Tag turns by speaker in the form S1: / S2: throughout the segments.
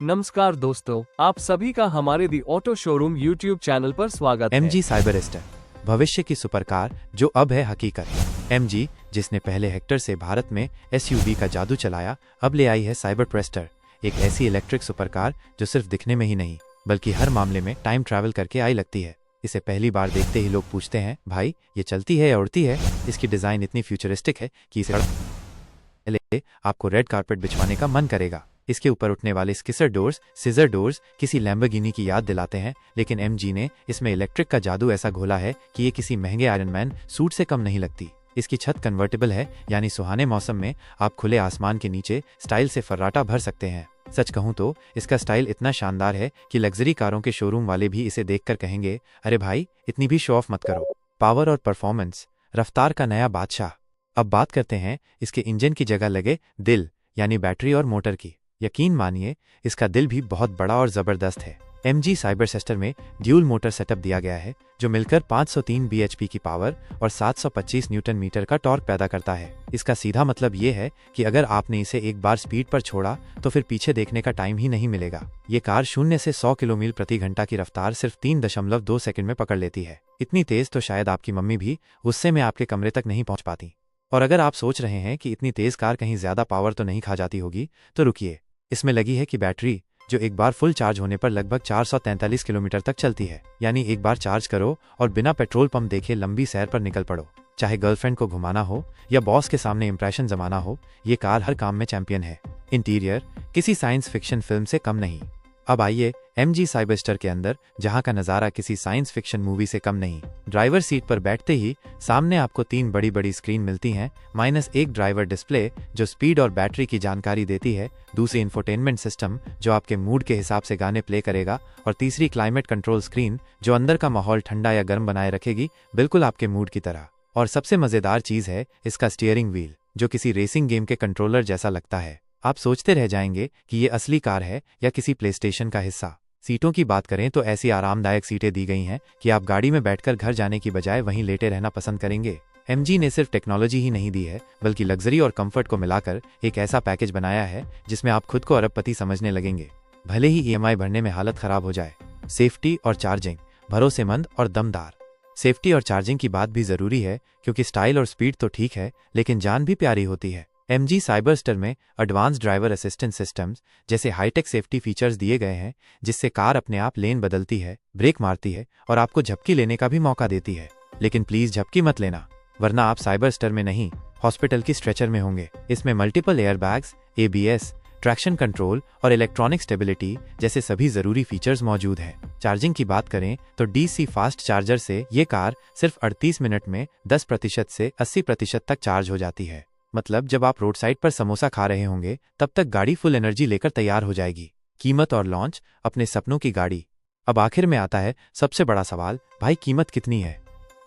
S1: नमस्कार दोस्तों, आप सभी का हमारे दी ऑटो शोरूम यूट्यूब चैनल पर स्वागत है।
S2: MG साइबरस्टर भविष्य की सुपरकार जो अब है हकीकत। MG जिसने पहले हेक्टर से भारत में SUV का जादू चलाया, अब ले आई है साइबर प्रेस्टर, एक ऐसी इलेक्ट्रिक सुपरकार जो सिर्फ दिखने में ही नहीं बल्कि हर मामले में टाइम ट्रैवल करके आई लगती है। इसे पहली बार देखते ही लोग पूछते हैं, भाई ये चलती है या उड़ती है? इसकी डिजाइन इतनी फ्यूचरिस्टिक है कि इसे आपको रेड कारपेट बिछवाने का मन करेगा। इसके ऊपर उठने वाले सीजर डोर्स किसी लैम्बोर्गिनी की याद दिलाते हैं, लेकिन MG ने इसमें इलेक्ट्रिक का जादू ऐसा घोला है कि ये किसी महंगे आयरन मैन सूट से कम नहीं लगती। इसकी छत कन्वर्टेबल है, यानी सुहाने मौसम में आप खुले आसमान के नीचे स्टाइल से फर्राटा भर सकते हैं। सच कहूं तो इसका स्टाइल इतना शानदार है कि लग्जरी कारों के शोरूम वाले भी इसे देखकर कहेंगे, अरे भाई इतनी भी शो ऑफ मत करो। पावर और परफॉर्मेंस, रफ्तार का नया बादशाह। अब बात करते हैं इसके इंजन की जगह लगे दिल यानी बैटरी और मोटर की। यकीन मानिए इसका दिल भी बहुत बड़ा और जबरदस्त है। MG साइबरसेस्टर में ड्यूल मोटर सेटअप दिया गया है जो मिलकर 503 bhp की पावर और 725 न्यूटन मीटर का टॉर्क पैदा करता है। इसका सीधा मतलब ये है कि अगर आपने इसे एक बार स्पीड पर छोड़ा तो फिर पीछे देखने का टाइम ही नहीं मिलेगा। ये कार 0 से 100 किलोमीटर प्रति घंटा की रफ्तार सिर्फ 3.2 सेकंड में पकड़ लेती है। इतनी तेज तो शायद आपकी मम्मी भी गुस्से में आपके कमरे तक नहीं पहुंच पाती। और अगर आप सोच रहे हैं कि इतनी तेज कार कहीं ज्यादा पावर तो नहीं खा जाती होगी, तो रुकिए, इसमें लगी है कि बैटरी जो एक बार फुल चार्ज होने पर लगभग 443 किलोमीटर तक चलती है। यानी एक बार चार्ज करो और बिना पेट्रोल पंप देखे लंबी सैर पर निकल पड़ो। चाहे गर्लफ्रेंड को घुमाना हो या बॉस के सामने इंप्रेशन जमाना हो, ये कार हर काम में चैंपियन है। इंटीरियर किसी साइंस फिक्शन फिल्म से कम नहीं। अब आइए MG साइबरस्टर के अंदर, जहां का नजारा किसी साइंस फिक्शन मूवी से कम नहीं। ड्राइवर सीट पर बैठते ही सामने आपको 3 बड़ी बड़ी स्क्रीन मिलती हैं। -1 ड्राइवर डिस्प्ले जो स्पीड और बैटरी की जानकारी देती है, दूसरी इंफोटेनमेंट सिस्टम जो आपके मूड के हिसाब से गाने प्ले करेगा, और तीसरी क्लाइमेट कंट्रोल स्क्रीन जो अंदर का माहौल ठंडा या गर्म बनाए रखेगी, बिल्कुल आपके मूड की तरह। और सबसे मजेदार चीज है इसका स्टीयरिंग व्हील जो किसी रेसिंग गेम के कंट्रोलर जैसा लगता है। आप सोचते रह जाएंगे कि ये असली कार है या किसी प्लेस्टेशन का हिस्सा। सीटों की बात करें तो ऐसी आरामदायक सीटें दी गई हैं कि आप गाड़ी में बैठकर घर जाने की बजाय वहीं लेटे रहना पसंद करेंगे। MG ने सिर्फ टेक्नोलॉजी ही नहीं दी है, बल्कि लग्जरी और कंफर्ट को मिलाकर एक ऐसा पैकेज बनाया है जिसमें आप खुद को अरबपति समझने लगेंगे, भले ही EMI भरने में हालत खराब हो जाए। सेफ्टी और चार्जिंग, भरोसेमंद और दमदार। सेफ्टी और चार्जिंग की बात भी जरूरी है, क्योंकि स्टाइल और स्पीड तो ठीक है, लेकिन जान भी प्यारी होती है। MG साइबरस्टर में एडवांस ड्राइवर असिस्टेंट सिस्टम्स जैसे हाईटेक सेफ्टी फीचर्स दिए गए हैं, जिससे कार अपने आप लेन बदलती है, ब्रेक मारती है और आपको झपकी लेने का भी मौका देती है। लेकिन प्लीज झपकी मत लेना, वरना आप साइबरस्टर में नहीं, हॉस्पिटल की स्ट्रेचर में होंगे। इसमें multiple airbags, ABS, traction control और इलेक्ट्रॉनिक स्टेबिलिटी जैसे सभी जरूरी फीचर्स मौजूद हैं। चार्जिंग की बात करें तो DC फास्ट चार्जर से ये कार सिर्फ 38 मिनट में 10% से 80% तक चार्ज हो जाती है। मतलब जब आप रोड साइड पर समोसा खा रहे होंगे तब तक गाड़ी फुल एनर्जी लेकर तैयार हो जाएगी। कीमत और लॉन्च, अपने सपनों की गाड़ी। अब आखिर में आता है सबसे बड़ा सवाल, भाई कीमत कितनी है?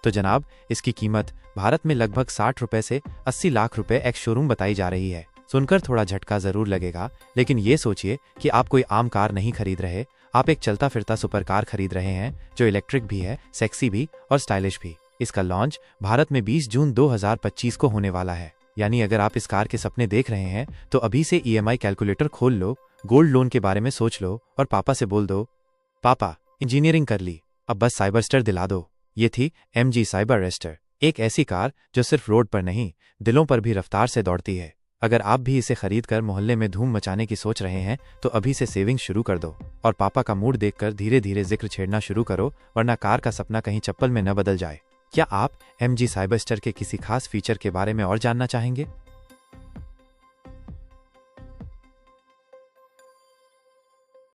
S2: तो जनाब, इसकी कीमत भारत में लगभग 60 रुपए से 80 लाख रुपए एक्स शोरूम बताई जा रही है। सुनकर थोड़ा झटका जरूर लगेगा, लेकिन ये सोचिए कि आप कोई आम कार नहीं खरीद रहे, आप एक चलता फिरता सुपर कार खरीद रहे हैं जो इलेक्ट्रिक भी है, सेक्सी भी और स्टाइलिश भी। इसका लॉन्च भारत में 20 जून 2025 को होने वाला है। यानी अगर आप इस कार के सपने देख रहे हैं तो अभी से EMI कैलकुलेटर खोल लो, गोल्ड लोन के बारे में सोच लो और पापा से बोल दो, पापा इंजीनियरिंग कर ली, अब बस साइबरस्टर दिला दो। ये थी MG साइबरस्टर, एक ऐसी कार जो सिर्फ रोड पर नहीं, दिलों पर भी रफ्तार से दौड़ती है। अगर आप भी इसे खरीद कर मोहल्ले में धूम मचाने की सोच रहे हैं तो अभी से सेविंग शुरू कर दो और पापा का मूड देखकर धीरे धीरे जिक्र छेड़ना शुरू करो, वरना कार का सपना कहीं चप्पल में न बदल जाए। क्या आप MG साइबरस्टर के किसी खास फीचर के बारे में और जानना चाहेंगे?